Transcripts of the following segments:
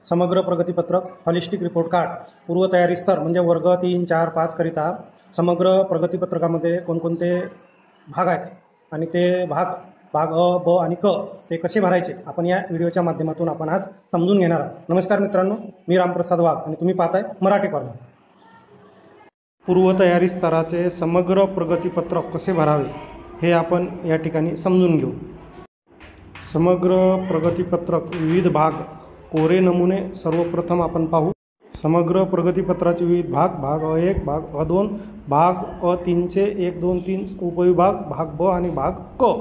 समग्र प्रगतीपत्रक holistic report card पूर्वतयारी स्तर म्हणजे वर्ग 3, 4, 5 करिता समग्र प्रगतीपत्रकामध्ये कोणकोणते भाग आहेत आणि ते भाग अ, ब आणि क ते कसे भरायचे आपण या व्हिडिओच्या माध्यमातून आपण आज समजून घेणार आहोत। नमस्कार मित्रांनो, मी रामप्रसाद वाघ आणि तुम्ही पाहताय मराठी कॉर्नर। पूर्वतयारी स्तराचे समग्र प्रगतीपत्रक कसे भरावे हे आपण या ठिकाणी समजून घेऊ। समग्र प्रगतीपत्रक विविध भाग कोरे नमुने सर्वप्रथम आपण पाहू। समग्र प्रगतीपत्राचे विविध भाग अ1, भाग अ2, भाग अ3चे 1, 2, 3 उपविभाग, भाग ब आणि भाग क।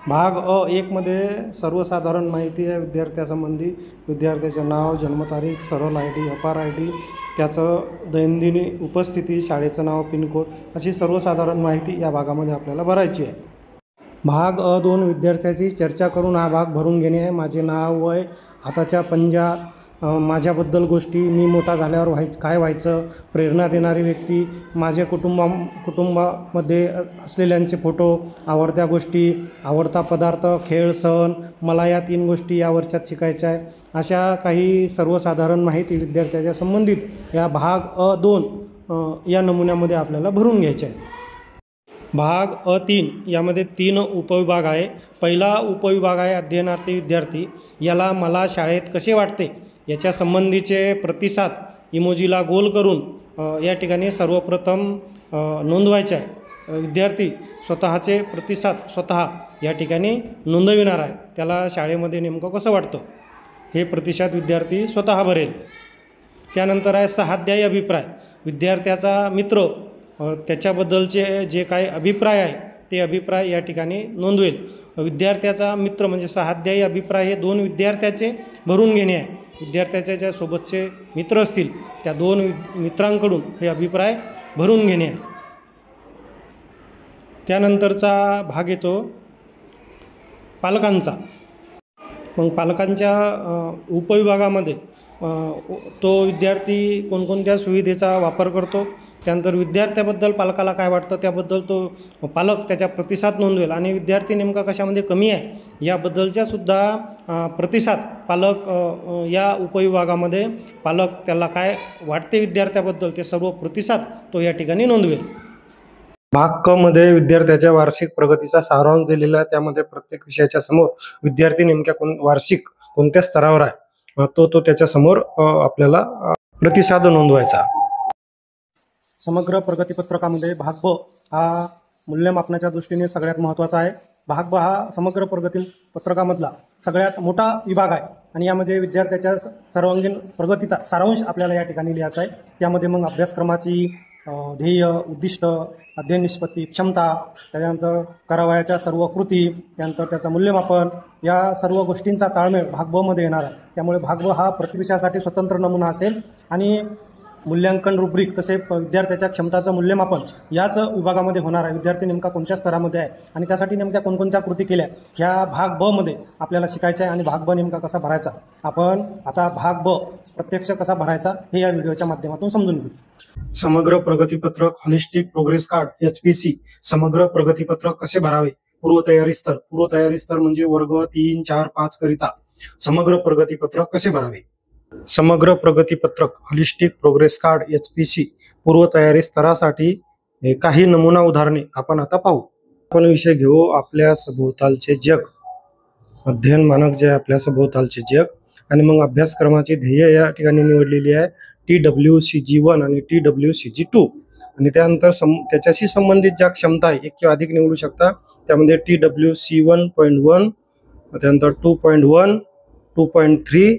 भाग अ1 मध्ये सर्वसाधारण माहिती आहे विद्यार्थ्यासंबंधी, विद्यार्थ्याचे नाव, जन्मतारीख, सरल ID, अपार ID, त्याचं दैनंदिन उपस्थिती, शाळेचं नाव, पिनकोड अशी सर्वसाधारण माहिती या भागामध्ये आपल्याला भरायची आहे। भाग अ2 विद्यार्थ्याची चर्चा करून हा भाग भरून घेणे आहे। माझे नाव, वय, हाताच्या पंजा, माझ्याबद्दल गोष्टी, मी मोठा झाल्यावर काय व्हायचं, प्रेरणा देणारी व्यक्ती, माझे कुटुंबामध्ये असलेल्यांचे फोटो, आवडत्या गोष्टी, आवडता पदार्थ, खेळ, सण, मला या 3 गोष्टी या वर्षात शिकायच्या आहे, अशा काही सर्वसाधारण माहिती विद्यार्थ्याच्या संबंधित या भाग अ2 या नमुन्यामध्ये आपल्याला भरून घ्यायचे आहे। भाग अ3 यामध्ये 3 उपविभाग आहे। पहिला उपविभाग आहे अध्ययनार्थी विद्यार्थी, याला मला शाळेत कसे वाटते याच्या संबंधीचे प्रतिसाद इमोजीला गोल करून या ठिकाणी सर्वप्रथम नोंदवायचे आहे। विद्यार्थी स्वतःचे प्रतिसाद स्वतः या ठिकाणी नोंदविणार आहे, त्याला शाळेमध्ये नेमकं कसं वाटतं हे प्रतिसाद विद्यार्थी स्वतः भरेल। त्यानंतर आहे सहाध्यायी अभिप्राय, विद्यार्थ्याचा मित्र त्याच्याबद्दलचे जे काही अभिप्राय आहे ते अभिप्राय या ठिकाणी नोंदवेल। विद्यार्थ्याचा मित्र म्हणजे सहाध्यायी अभिप्राय हे 2 विद्यार्थ्याचे भरून घेणे आहे। विद्यार्थ्याच्या ज्या सोबतचे मित्र असतील त्या 2 मित्रांकडून हे अभिप्राय भरून घेणे आहे। त्यानंतरचा भाग येतो पालकांचा। मग पालकांच्या उपविभागामध्ये तो विद्यार्थी कोणकोणत्या सुविधेचा वापर करतो, त्यानंतर विद्यार्थ्याबद्दल पालकाला काय वाटतं त्याबद्दल तो पालक त्याच्या प्रतिसाद नोंदवेल आणि विद्यार्थी नेमका कशामध्ये कमी आहे याबद्दलच्या सुद्धा प्रतिसाद पालक या उपविभागामध्ये पालक त्याला काय वाटते विद्यार्थ्याबद्दल ते सर्व प्रतिसाद तो या ठिकाणी नोंदवेल। भाग क मध्ये विद्यार्थ्याच्या वार्षिक प्रगतीचा सारांश दिलेला आहे। त्यामध्ये प्रत्येक विषयाच्या समोर विद्यार्थी नेमक्या वार्षिक कोणत्या स्तरावर आहे तो त्याच्या समोर आपल्याला प्रतिसाद नोंदवायचा। समग्र प्रगतीपत्रकामध्ये भाग ब हा मूल्यमापनाच्या दृष्टीने सगळ्यात महत्त्वाचा आहे। भाग ब हा समग्र प्रगतीपत्रकामधला सगळ्यात मोठा विभाग आहे आणि यामध्ये विद्यार्थ्याच्या सर्वांगीण प्रगतीचा सारांश आपल्याला या ठिकाणी लिहायचा आहे। त्यामध्ये मग अभ्यासक्रमाची ध्येय, उद्दिष्ट, अध्ययन निष्पत्ती, क्षमता, त्याच्यानंतर करावयाच्या सर्व कृती, त्यानंतर त्याचं मूल्यमापन, या सर्व गोष्टींचा ताळमेळ भाग ब मध्ये येणार आहे। त्यामुळे भाग ब हा प्रति विषयासाठी स्वतंत्र नमुना असेल आणि मूल्यांकन रुब्रिक तसे विद्यार्थ्याच्या क्षमताचं मूल्यमापन याच विभागामध्ये होणार आहे। विद्यार्थी नेमका कोणत्या स्तरामध्ये आहे आणि त्यासाठी नेमक्या कोणकोणत्या कृती केल्या ह्या भाग ब मध्ये आपल्याला शिकायचं आहे आणि भाग ब नेमका कसा भरायचा आपण आता भाग ब प्रत्यक्ष कसा भरायचा हे या व्हिडिओच्या माध्यमातून समजून घेऊ। समग्र प्रगतीपत्रक हॉलिस्टिक प्रोग्रेस कार्ड HPC समग्र प्रगतीपत्रक कसे भरावे। पूर्वतयारी स्तर म्हणजे वर्ग 3, 4, 5 करिता समग्र प्रगतीपत्रक कसे भरावे। समग्र प्रगतीपत्रक हॉलिस्टिक प्रोग्रेस कार्ड HPC पूर्वतयारी स्तरासाठी काही नमुना उदाहरणे आपण आता पाहू। आपण विषय घेऊ आपल्या सभोवतालचे जग, अध्ययन मानक जे आपल्या सभोवतालचे जग आणि मग अभ्यासक्रमाची ध्येय या ठिकाणी निवडलेली आहे TWCG1 आणि TWCG2 आणि त्यानंतर त्याच्याशी संबंधित ज्या क्षमता आहे 1 किंवा अधिक निवडू शकता। त्यामध्ये TWC1.1 त्यानंतर 2.1 2.3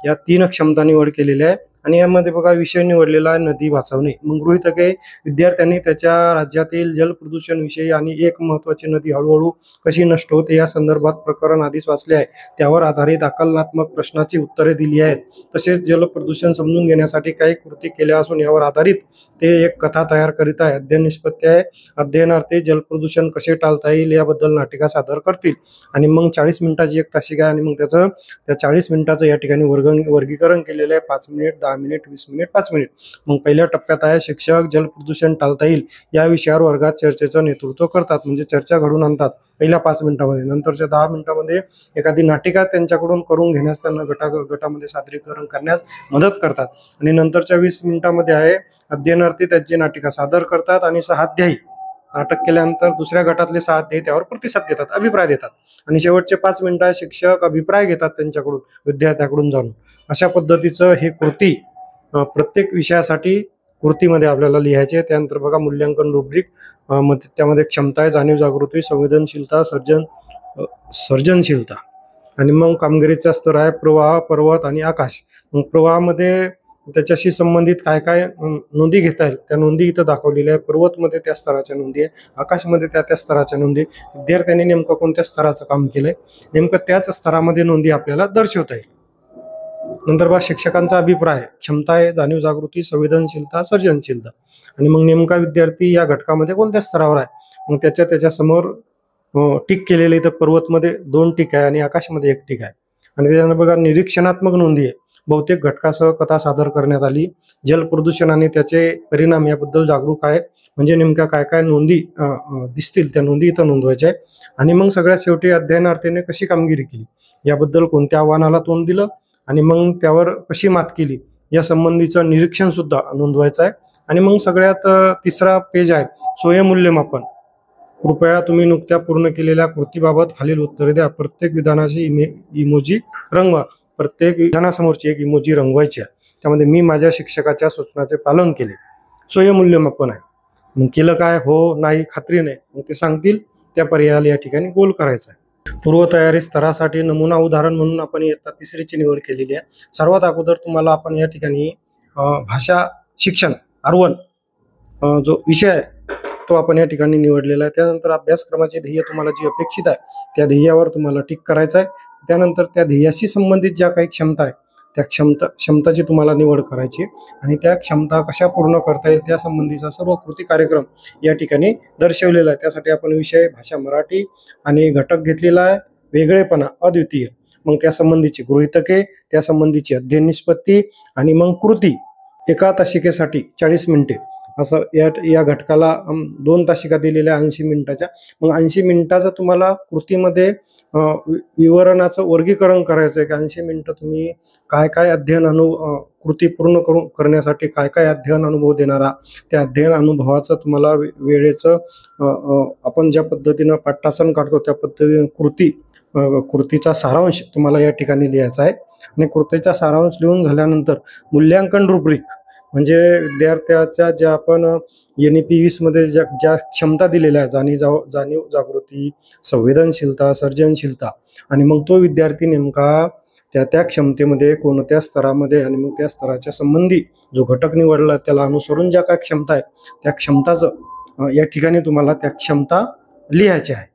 या 3 क्षमता निवड केलेल्या आहे आणि यामध्ये बघा विषय निवडलेला आहे नदी वाचवणे। मग गृहीतके विद्यार्थ्यांनी त्याच्या राज्यातील जल प्रदूषण विषयी आणि एक महत्त्वाची नदी हळूहळू कशी नष्ट होते या संदर्भात प्रकरण आधीच वाचले आहे, त्यावर आधारित आकलनात्मक प्रश्नाची उत्तरे दिली आहेत। तसेच जल प्रदूषण समजून घेण्यासाठी काही कृती केल्या असून यावर आधारित ते एक कथा तयार करीत आहे। अध्ययन निष्पत्ती आहे, अध्ययनार्थी जल प्रदूषण कसे टाळता येईल याबद्दल नाटिका सादर करतील आणि मग 40 मिनिटाची एक तासिका आणि मग त्या 40 मिनिटाचं या ठिकाणी वर्गीकरण केलेलं आहे। 5 मिनिट, 10 10 मिनिट, 20 मिनिट, 5 मिनिट. मग पहिल्या टप्प्यात आहे शिक्षक जल प्रदूषण टाळता येईल या विषयावर वर्गात चर्चेचं नेतृत्व करतात, म्हणजे चर्चा घडवून आणतात पहिल्या 5 मिनिटांमध्ये. नंतरच्या 10 मिनिटांमध्ये एखादी नाटिका त्यांच्याकडून करून घेण्यास, त्यांना गटामध्ये सादरीकरण करण्यास मदत करतात. आणि नंतरच्या 20 मिनिटांमध्ये आहे अध्ययनार्थी त्यांची नाटिका सादर करतात आणि 6 अध्यायी नाटक केल्यानंतर दुसऱ्या गटातले 6 अध्यायी त्यावर प्रतिसाद देतात, अभिप्राय देतात. आणि शेवटचे 5 मिनिटं शिक्षक अभिप्राय घेतात त्यांच्याकडून, विद्यार्थ्याकडून जाणून. अशा पद्धतीचं हे कृती प्रत्येक विषयासाठी कृतीमध्ये आपल्याला लिहायचे आहे. त्यानंतर बघा मूल्यांकन रुब्रिक, त्यामध्ये क्षमता आहे, जाणीव जागृती, संवेदनशीलता, सर्जनशीलता. आणि मग कामगिरीचा स्तर आहे प्रवाह, पर्वत आणि आकाश. मग प्रवाहामध्ये त्याच्याशी संबंधित काय काय नोंदी घेता येईल त्या नोंदी इथं दाखवलेल्या आहे. पर्वतमध्ये त्या स्तराच्या नोंदी आहे, आकाशमध्ये त्या स्तराच्या नोंदी. विद्यार्थ्यांनी नेमकं कोणत्या स्तराचं काम केलंय, नेमकं त्याच स्तरामध्ये नोंदी आपल्याला दर्शवता येईल. नंतर बघा शिक्षकांचा अभिप्राय, क्षमता आहे, जाणीव जागृती, संवेदनशीलता, सर्जनशीलता. आणि मग नेमका विद्यार्थी या घटकामध्ये कोणत्या स्तरावर आहे, मग त्याच्या समोर टिक केलेले. इथं पर्वतमध्ये 2 टिक आहे आणि आकाशमध्ये 1 टिक आहे. आणि त्याच्यानंतर बघा निरीक्षणात्मक नोंदी आहे, बहुतेक घटकासह कथा सादर करण्यात आली. जल प्रदूषण आणि त्याचे परिणाम याबद्दल जागरूक आहे, म्हणजे नेमक्या काय काय नोंदी दिसतील त्या नोंदी इथं नोंदवायच्या आहे. आणि मग सगळ्यात शेवटी अध्ययनार्थीने कशी कामगिरी केली याबद्दल, कोणत्या आव्हानाला तोंड दिलं आणि मग त्यावर कशी मात केली या संबंधीचं निरीक्षण सुद्धा नोंदवायचं आहे. आणि मग सगळ्यात तिसरा पेज आहे स्वयंमूल्यमापन. कृपया तुम्ही नुकत्या पूर्ण केलेल्या कृतीबाबत खालील उत्तरे द्या. प्रत्येक विधानाची इमोजी रंगवा. प्रत्येक विधानासमोरची एक इमोजी रंगवायची आहे. त्यामध्ये मी माझ्या शिक्षकाच्या सूचनाचे पालन केले. स्वयंमूल्यमापन आहे. मग केलं काय, हो, नाही, खात्री नाही, मग ते सांगतील त्या पर्यायाला या ठिकाणी गोल करायचा आहे. पूर्वतयारी स्तरासाठी नमुना उदाहरण म्हणून आपण इयत्ता 3रीची निवड केलेली आहे. सर्वात अगोदर तुम्हाला आपण या ठिकाणी भाषा शिक्षण R1 जो विषय आहे तो आपण या ठिकाणी निवडलेला आहे. त्यानंतर अभ्यासक्रमाचे ध्येय तुम्हाला जी अपेक्षित आहे त्या ध्येयावर तुम्हाला टिक करायचं आहे. त्यानंतर त्या ध्येयाशी संबंधित ज्या काही क्षमता आहे त्या क्षमताची तुम्हाला निवड करायची आणि त्या क्षमता कशा पूर्ण करता येईल त्या संबंधीचा सर्व कृती कार्यक्रम या ठिकाणी दर्शवलेला आहे. त्यासाठी आपण विषय भाषा मराठी आणि घटक घेतलेला आहे वेगळेपणा अद्वितीय. मग त्या संबंधीची गृहीतके, त्या संबंधीची अध्ययन निष्पत्ती आणि मग कृती. एका तासिकेसाठी 40 मिनिटे असं या घटकाला 2 तासिका दिलेल्या 80 मिनिटाच्या. मग 80 मिनिटाचं तुम्हाला कृतीमध्ये विवरणाचं वर्गीकरण करायचं आहे की 80 मिनिटं तुम्ही काय काय अध्ययन कृती पूर्ण करण्यासाठी काय काय अध्ययन अनुभव देणारा, त्या अध्ययन अनुभवाचं तुम्हाला वेळेचं आपण ज्या पद्धतीनं पाठासन काढतो त्या पद्धतीनं कृतीचा सारांश तुम्हाला या ठिकाणी लिहायचा आहे. आणि कृतीचा सारांश लिहून झाल्यानंतर मूल्यांकन रुब्रिक, म्हणजे विद्यार्थ्याच्या ज्या आपण NEP 20 मध्ये ज्या क्षमता दिलेल्या आहेत, जाणीव जागृती, संवेदनशीलता, सर्जनशीलता, आणि मग तो विद्यार्थी नेमका त्या क्षमतेमध्ये कोणत्या स्तरामध्ये आणि मग त्या स्तराच्या संबंधी जो घटक निवडला त्याला अनुसरून ज्या काय क्षमता आहे त्या क्षमताचं या ठिकाणी तुम्हाला त्या क्षमता लिहायच्या आहे.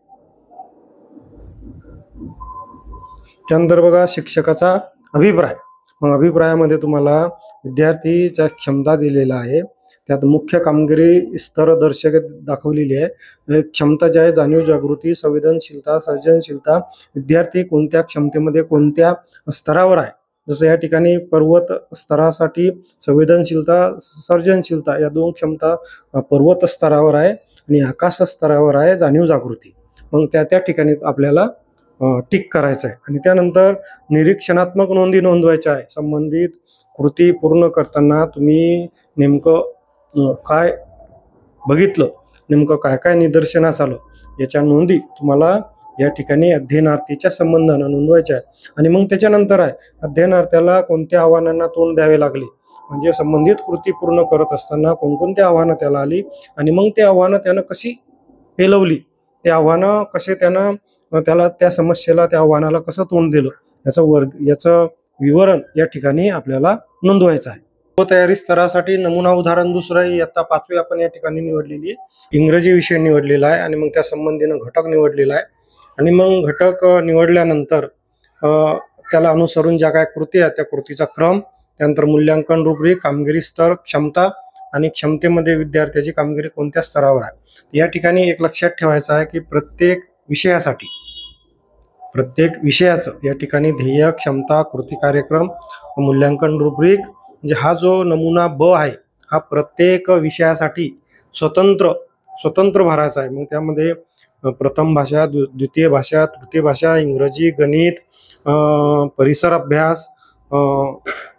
त्यानंतर बघा शिक्षकाचा अभिप्राय. मग अभिप्रायामध्ये तुम्हाला विद्यार्थीच्या क्षमता दिलेला आहे, त्यात मुख्य कामगिरी स्तर दर्शक दाखवलेली आहे. क्षमता जी आहे जाणीव जागृती, संवेदनशीलता, सर्जनशीलता, विद्यार्थी कोणत्या क्षमतेमध्ये कोणत्या स्तरावर आहे. जसं या ठिकाणी पर्वत स्तरासाठी संवेदनशीलता, सर्जनशीलता या 2 क्षमता पर्वत स्तरावर आहे आणि आकाश स्तरावर आहे जाणीव जागृती. मग त्या ठिकाणी आपल्याला टिक करायचं आहे. आणि त्यानंतर निरीक्षणात्मक नोंदी नोंदवायच्या आहे. संबंधित कृती पूर्ण करताना तुम्ही नेमकं काय बघितलं, नेमकं काय काय निदर्शनास आलं याच्या नोंदी तुम्हाला या ठिकाणी अध्ययनार्थीच्या संबंधानं नोंदवायच्या आहे. आणि मग त्याच्यानंतर आहे अध्ययनार्थ्याला कोणत्या आव्हानांना तोंड द्यावे लागले, म्हणजे संबंधित कृती पूर्ण करत असताना कोणकोणती आव्हानं त्याला आली आणि मग ते आव्हानं त्यानं कशी पेलवली, ते आव्हानं कसे त्याला त्या समस्येला, त्या आव्हानाला कसं तोंड दिलं याचं विवरण या ठिकाणी आपल्याला नोंदवायचं आहे. पूर्वतयारी स्तरासाठी नमुना उदाहरण दुसरं इयत्ता 5वी आपण या ठिकाणी निवडलेली आहे. इंग्रजी विषय निवडलेला आहे आणि मग त्या संबंधीनं घटक निवडलेला आहे. आणि मग घटक निवडल्यानंतर त्याला अनुसरून ज्या काय कृती आहेत त्या कृतीचा क्रम, त्यानंतर मूल्यांकन रुब्रिक, कामगिरी स्तर, क्षमता आणि क्षमतेमध्ये विद्यार्थ्याची कामगिरी कोणत्या स्तरावर आहे. या ठिकाणी एक लक्षात ठेवायचं आहे की प्रत्येक विषयाचं या ठिकाणी ध्येय, क्षमता, कृती कार्यक्रम, मूल्यांकन रुब्रिक, म्हणजे हा जो नमुना ब आहे हा प्रत्येक विषयासाठी स्वतंत्र भरायचा आहे. मग त्यामध्ये प्रथम भाषा, द्वितीय भाषा, तृतीय भाषा, इंग्रजी, गणित, परिसर अभ्यास,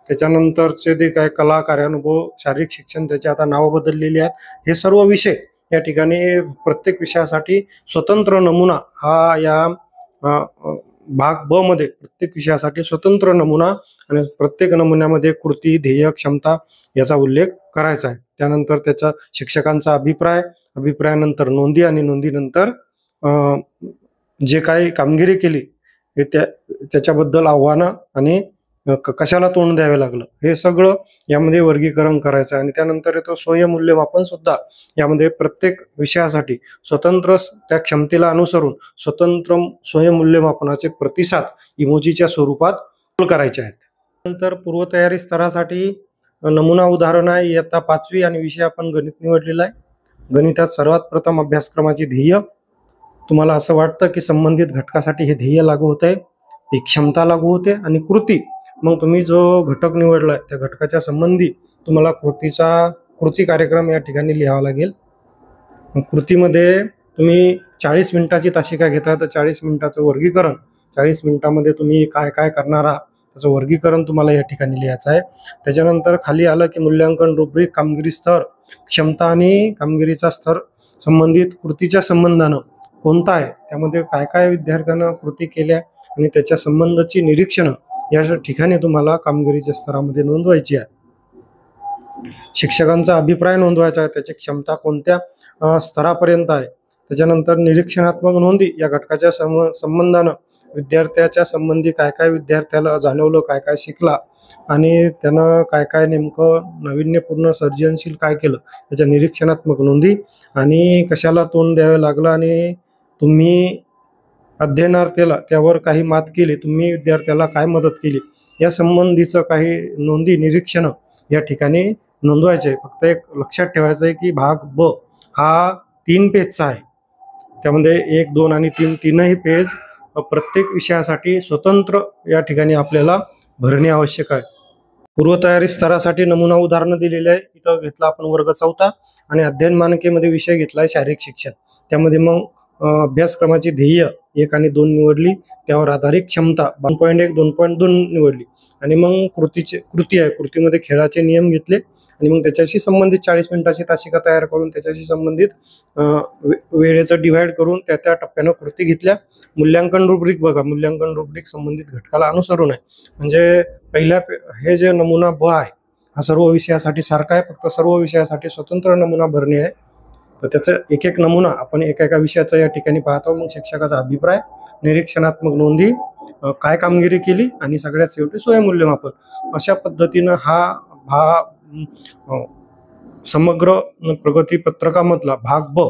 त्याच्यानंतरचे जे काय कला, कार्यानुभव, शारीरिक शिक्षण, त्याची आता नावं बदललेली आहेत. हे सर्व विषय या ठिकाणी प्रत्येक विषयासाठी स्वतंत्र नमुना हा या भाग ब मध्ये प्रत्येक विषयासाठी स्वतंत्र नमुना आणि प्रत्येक नमुन्यामध्ये कृती, ध्येय, क्षमता याचा उल्लेख करायचा आहे. त्यानंतर त्याच्या शिक्षकांचा अभिप्रायानंतर नोंदी आणि नोंदीनंतर जे काही कामगिरी केली हे त्याच्याबद्दल आव्हानं आणि कशाला तोंड द्यावे लागलं हे सगळं यामध्ये वर्गीकरण करायचं आहे. आणि त्यानंतर येतो स्वयंमूल्यमापन सुद्धा. यामध्ये प्रत्येक विषयासाठी स्वतंत्र त्या क्षमतेला अनुसरून स्वतंत्र स्वयंमूल्यमापनाचे प्रतिसाद इमोजीच्या स्वरूपात करायचे आहेत. नंतर पूर्वतयारी स्तरासाठी नमुना उदाहरण आहे इयत्ता 5वी आणि विषय आपण गणित निवडलेला आहे. गणितात सर्वात प्रथम अभ्यासक्रमाची ध्येय. तुम्हाला असं वाटतं की संबंधित घटकासाठी हे ध्येय लागू होत आहे, ती क्षमता लागू होते आणि कृती. मग तुम्ही जो घटक निवडलाय त्या घटकाच्या संबंधी तुम्हाला कृती कार्यक्रम या ठिकाणी लिहावा लागेल. कृतीमध्ये तुम्ही 40 मिनिटाची तासिका घेता तर 40 मिनिटाचं वर्गीकरण, 40 मिनिटामध्ये तुम्ही काय काय करणार आहात त्याचं वर्गीकरण तुम्हाला या ठिकाणी लिहायचं आहे. त्याच्यानंतर खाली आलं की मूल्यांकन रुब्रिक, कामगिरी स्तर, क्षमता आणि कामगिरीचा स्तर संबंधित कृतीच्या संबंधानं कोणता आहे, त्यामध्ये काय काय विद्यार्थ्यांना कृती केल्या आणि त्याच्या संबंधाची निरीक्षणं या ठिकाणी तुम्हाला कामगिरीच्या स्तरामध्ये नोंदवायची आहे. शिक्षकांचा अभिप्राय नोंदवायचा आहे, त्याची क्षमता कोणत्या स्तरापर्यंत आहे. त्याच्यानंतर निरीक्षणात्मक नोंदी या घटकाच्या संबंधानं विद्यार्थ्याच्या संबंधी काय काय विद्यार्थ्याला जाणवलं, काय काय शिकला आणि त्यानं काय काय नेमकं नाविन्यपूर्ण सर्जनशील काय केलं त्याच्या निरीक्षणात्मक नोंदी. आणि कशाला तोंड द्यावं लागलं आणि तुम्ही अध्ययनार्थीला त्यावर काही मात केली, तुम्ही विद्यार्थ्याला काय मदत केली या संबंधीचं काही नोंदी, निरीक्षणं या ठिकाणी नोंदवायचे आहे. फक्त एक लक्षात ठेवायचं आहे की भाग ब हा 3 पेजचा आहे. त्यामध्ये 1, 2 आणि 3 तीनही पेज प्रत्येक विषयासाठी स्वतंत्र या ठिकाणी आपल्याला भरणे आवश्यक आहे. पूर्वतयारी स्तरासाठी नमुना उदाहरणं दिलेले आहे. इथं घेतला आपण वर्ग 4 आणि अध्ययन मानकेमध्ये विषय घेतला आहे शारीरिक शिक्षण. त्यामध्ये मग अभ्यासक्रमाची ध्येय 1 आणि 2 निवडली, त्यावर आधारित क्षमता 2.1, 2.2 निवडली आणि मग कृती आहे. कृतीमध्ये खेळाचे नियम घेतले आणि मग त्याच्याशी संबंधित 40 मिनिटाची तासिका तयार करून त्याच्याशी संबंधित वेळेचं डिव्हाइड करून त्या टप्प्यानं कृती घेतल्या. मूल्यांकन रुब्रिक बघा, मूल्यांकन रुब्रिक संबंधित घटकाला अनुसरून आहे. म्हणजे हे जे नमुना ब आहे हा सर्व विषयासाठी सारखा आहे, फक्त सर्व विषयासाठी स्वतंत्र नमुना भरणे आहे. तर त्याचं एक एक नमुना आपण एका विषयाचा या ठिकाणी पाहतो. मग शिक्षकाचा अभिप्राय, निरीक्षणात्मक नोंदी, काय कामगिरी केली आणि सगळ्यात शेवटी स्वयंमूल्यमापन. अशा पद्धतीनं हा समग्र प्रगती पत्रकामधला भाग ब